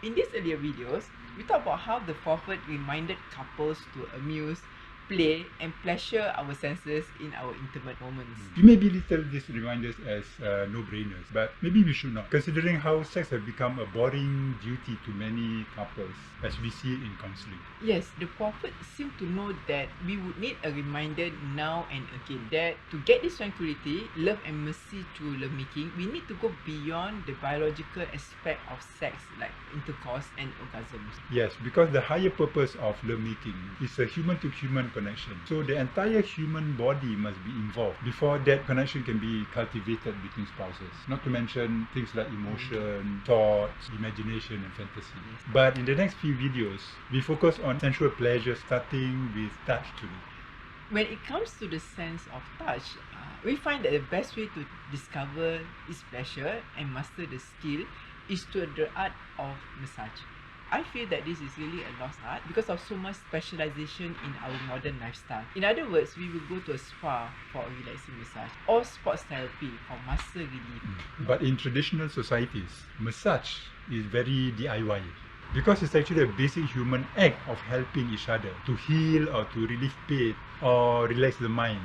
In these earlier videos, we talked about how the Prophet reminded couples to amuse, play, and pleasure our senses in our intimate moments. You may belittle these reminders as no-brainers, but maybe we should not, considering how sex has become a boring duty to many couples, as we see it in counselling. Yes, the Prophet seemed to know that we would need a reminder now and again that to get this tranquility, love and mercy through lovemaking, we need to go beyond the biological aspect of sex like intercourse and orgasms. Yes, because the higher purpose of lovemaking is a human-to-human connection. So the entire human body must be involved before that connection can be cultivated between spouses. Not to mention things like emotion, thoughts, imagination and fantasy. Yes. But in the next few videos, we focus on sensual pleasure starting with touch today. When it comes to the sense of touch, we find that the best way to discover its pleasure and master the skill is through the art of massage. I feel that this is really a lost art because of so much specialization in our modern lifestyle. In other words, we will go to a spa for a relaxing massage or sports therapy for muscle relief. But in traditional societies, massage is very DIY because it's actually a basic human act of helping each other to heal or to relieve pain or relax the mind.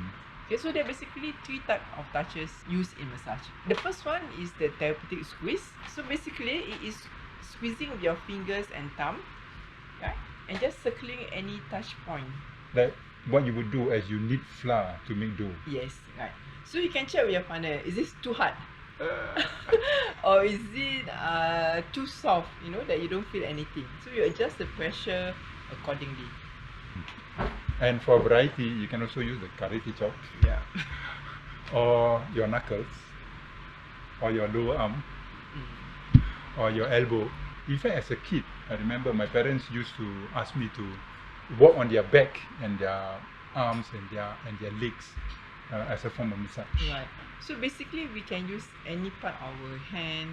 Okay, so there are basically three types of touches used in massage. The first one is the therapeutic squeeze. So basically, it is squeezing with your fingers and thumb, right? And just circling any touch point. Like what you would do as you knead flour to make dough. Yes, right. So you can check with your partner, is this too hard? Or is it too soft, that you don't feel anything? So you adjust the pressure accordingly. And for variety, you can also use the karate chop. Yeah. Or your knuckles, or your lower arm, or your elbow. In fact, as a kid, I remember my parents used to ask me to walk on their back and their arms and their legs as a form of massage. Right. So basically, we can use any part of our hand,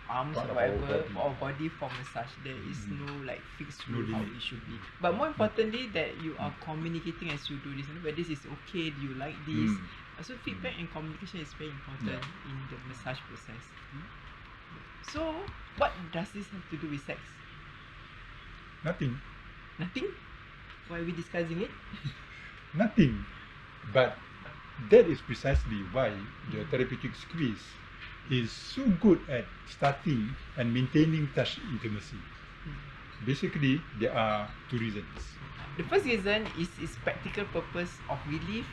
arms, Part or of our whatever, body. for our body for massage. There is no like fixed No rule how limit. it should be. But more importantly, that you are communicating as you do this. Whether this is okay, do you like this? So feedback and communication is very important in the massage process. So what does this have to do with sex? Nothing. Nothing? Why are we discussing it? Nothing. But that is precisely why the therapeutic squeeze is so good at starting and maintaining touch intimacy. Basically, there are two reasons. The first reason is its practical purpose of relief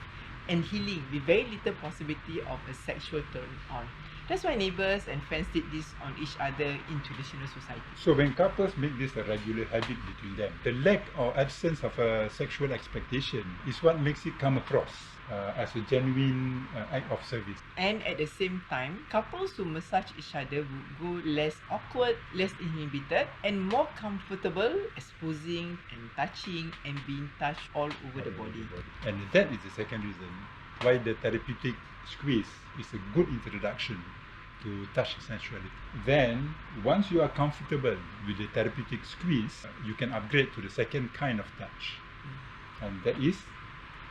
and healing with very little possibility of a sexual turn on. That's why neighbours and friends did this on each other in traditional society. So when couples make this a regular habit between them, the lack or absence of a sexual expectation is what makes it come across as a genuine act of service. And at the same time, couples who massage each other would go less awkward, less inhibited, and more comfortable exposing and touching and being touched all over the body. And that is the second reason why the therapeutic squeeze is a good introduction to touch sensuality. Then, once you are comfortable with the therapeutic squeeze, you can upgrade to the second kind of touch. And that is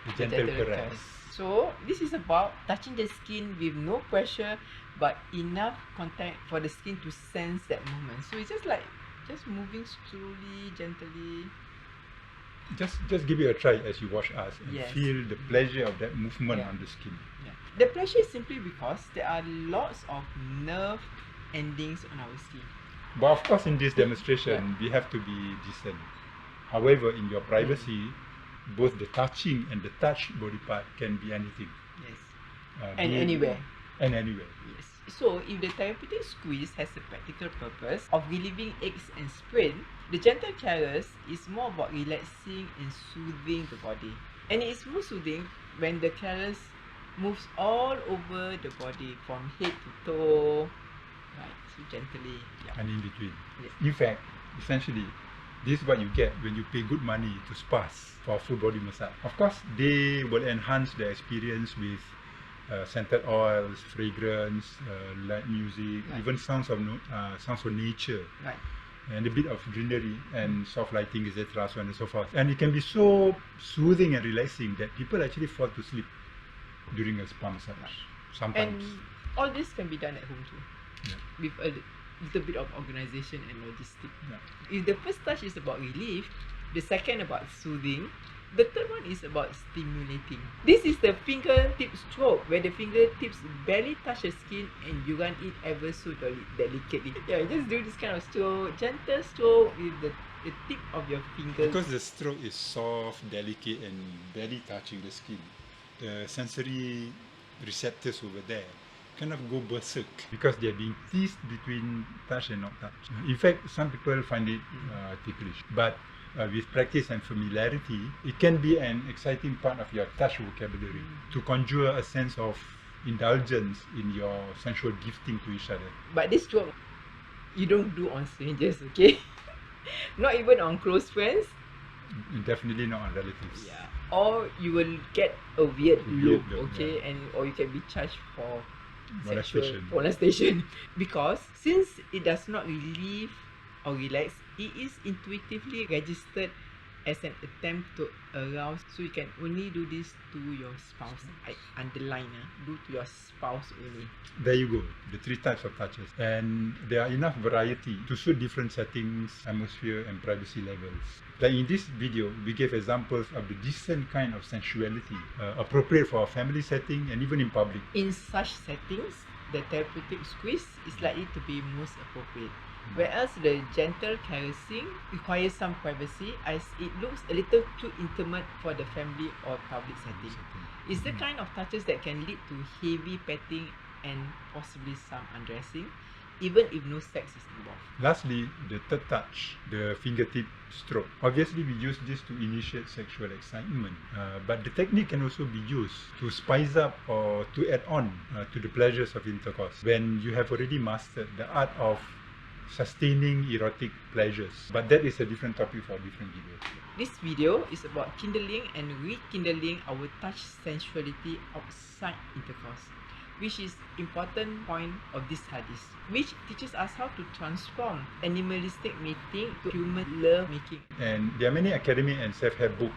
the gentle caress. So, this is about touching the skin with no pressure but enough contact for the skin to sense that movement. So, it's just like moving slowly, gently. Just give it a try as you watch us and Yes. feel the pleasure of that movement on the skin. Yeah. The pleasure is simply because there are lots of nerve endings on our skin. But of course, in this demonstration, we have to be decent. However, in your privacy, both the touching and the touched body part can be anything. Yes. Be And it- anywhere. And anywhere. Yes. So, if the therapeutic squeeze has a practical purpose of relieving aches and sprain, the gentle caress is more about relaxing and soothing the body. And it is most soothing when the caress moves all over the body from head to toe, right? So gently. Yeah. And in between. Yes. In fact, essentially, this is what you get when you pay good money to spas for full body massage. Of course, they will enhance the experience with scented oils, fragrance, light music, Right. even sounds of nature, Right. and a bit of greenery and soft lighting, etc., so on and so forth. And it can be so soothing and relaxing that people actually fall to sleep during a spa massage. Sometimes. And all this can be done at home too. Yeah. With a little bit of organization and logistic. Yeah. If the first touch is about relief, the second about soothing, the third one is about stimulating. This is the fingertip stroke, where the fingertips barely touch the skin and you run it ever so delicately. Yeah, just do this kind of stroke, gentle stroke with the tip of your fingers. Because the stroke is soft, delicate, and barely touching the skin, the sensory receptors over there kind of go berserk because they're being teased between touch and not touch. In fact, some people find it ticklish, but with practice and familiarity, it can be an exciting part of your touch vocabulary to conjure a sense of indulgence in your sensual gifting to each other. But this stroke, you don't do on strangers, okay? Not even on close friends. Definitely not on relatives. Yeah. Or you will get a weird look, okay? Yeah. Or you can be charged for Molestation. molestation. Because since it does not relieve or relax, it is intuitively registered as an attempt to arouse. So you can only do this to your spouse. I underline, do to your spouse only. There you go, the 3 types of touches. And there are enough variety to suit different settings, atmosphere, and privacy levels. Like in this video, we gave examples of the decent kind of sensuality appropriate for a family setting and even in public. In such settings, the therapeutic squeeze is likely to be most appropriate. Whereas the gentle caressing requires some privacy, as it looks a little too intimate for the family or public setting. It's the kind of touches that can lead to heavy petting and possibly some undressing, even if no sex is involved. Lastly, the third touch, the fingertip stroke. Obviously, we use this to initiate sexual excitement, but the technique can also be used to spice up or to add on to the pleasures of intercourse when you have already mastered the art of sustaining erotic pleasures. But that is a different topic for a different video. This video is about kindling and rekindling our touch sensuality outside intercourse, which is important point of this hadith, which teaches us how to transform animalistic mating to human love making. And there are many academic and self-help books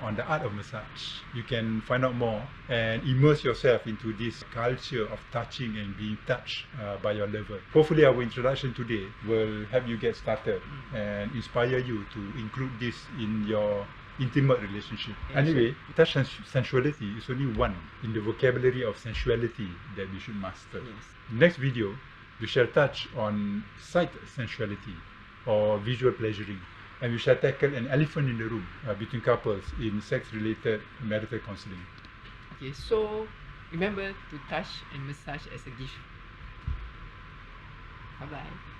on the art of massage. You can find out more and immerse yourself into this culture of touching and being touched by your lover. Hopefully our introduction today will help you get started and inspire you to include this in your intimate relationship. Anyway, touch sensuality is only one in the vocabulary of sensuality that we should master. Yes. Next video, we shall touch on sight sensuality or visual pleasuring, and we shall tackle an elephant in the room between couples in sex-related marital counseling. Okay, so remember to touch and massage as a gift. Bye bye.